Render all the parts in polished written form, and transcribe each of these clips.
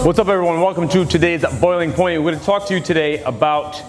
What's up, everyone? Welcome to today's Boiling Point. We're going to talk to you today about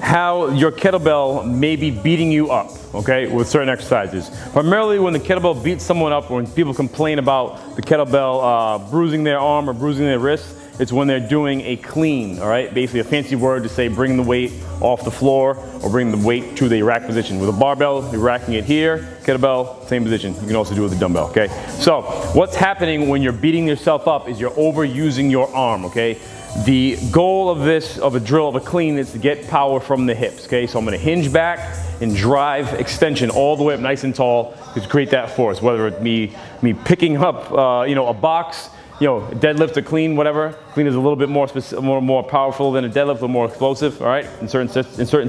how your kettlebell may be beating you up, okay, with certain exercises. Primarily when the kettlebell beats someone up, or when people complain about the kettlebell bruising their arm or bruising their wrist, it's when they're doing a clean, all right? Basically a fancy word to say bring the weight off the floor or bring the weight to the rack position. With a barbell, you're racking it here. Kettlebell, same position. You can also do it with a dumbbell, okay? So what's happening when you're beating yourself up is you're overusing your arm, okay? The goal of this, of a drill, of a clean, is to get power from the hips, okay? So I'm gonna hinge back and drive extension all the way up nice and tall to create that force, whether it be me picking up a box, deadlift or clean, whatever. Clean is a little bit more powerful than a deadlift, or more explosive, all right, in certain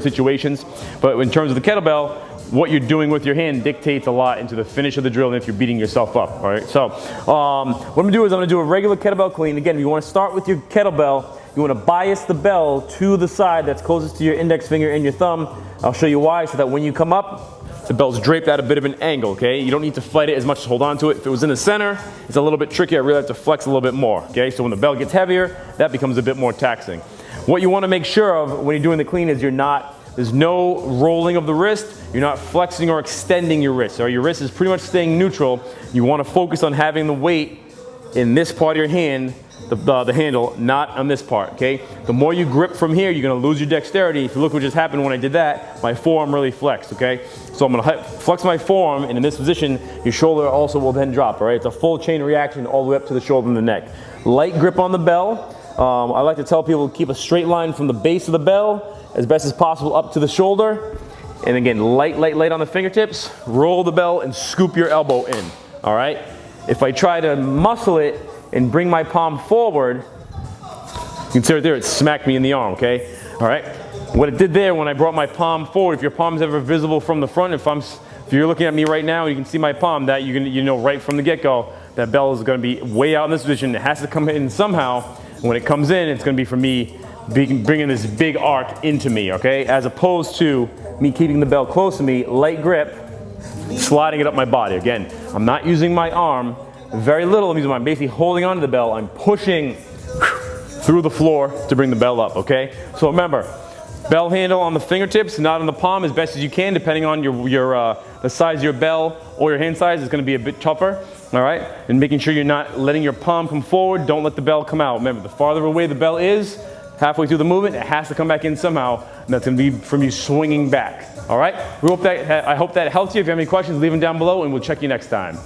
situations. But in terms of the kettlebell, what you're doing with your hand dictates a lot into the finish of the drill and if you're beating yourself up, all right? So what I'm gonna do is I'm gonna do a regular kettlebell clean. Again, you wanna start with your kettlebell. You wanna bias the bell to the side that's closest to your index finger and your thumb. I'll show you why, so that when you come up, the bell's draped at a bit of an angle, okay? You don't need to fight it as much as hold on to it. If it was in the center, it's a little bit tricky. I really have to flex a little bit more, okay? So when the bell gets heavier, that becomes a bit more taxing. What you wanna make sure of when you're doing the clean is there's no rolling of the wrist. You're not flexing or extending your wrist. So your wrist is pretty much staying neutral. You wanna focus on having the weight in this part of your hand, the handle, not on this part, okay? The more you grip from here, you're gonna lose your dexterity. If you look what just happened when I did that, my forearm really flexed, okay? So I'm gonna flex my forearm, and in this position, your shoulder also will then drop, all right? It's a full chain reaction all the way up to the shoulder and the neck. Light grip on the bell. I like to tell people to keep a straight line from the base of the bell as best as possible up to the shoulder. And again, light on the fingertips, roll the bell and scoop your elbow in, all right? If I try to muscle it and bring my palm forward, you can see right there, it smacked me in the arm, okay? All right? What it did there when I brought my palm forward, if your palm's ever visible from the front, if you're looking at me right now, you can see my palm, that you know right from the get-go, that bell is gonna be way out in this position. It has to come in somehow. And when it comes in, it's gonna be for me bringing this big arc into me, okay? As opposed to me keeping the bell close to me, light grip, sliding it up my body. Again, I'm not using my arm, very little. I'm basically holding onto the bell. I'm pushing through the floor to bring the bell up, okay? So remember, bell handle on the fingertips, not on the palm, as best as you can, depending on the size of your bell or your hand size is gonna be a bit tougher, all right? And making sure you're not letting your palm come forward, don't let the bell come out. Remember, the farther away the bell is, halfway through the movement, it has to come back in somehow, and that's gonna be from you swinging back, all right? I hope that helps you. If you have any questions, leave them down below, and we'll check you next time.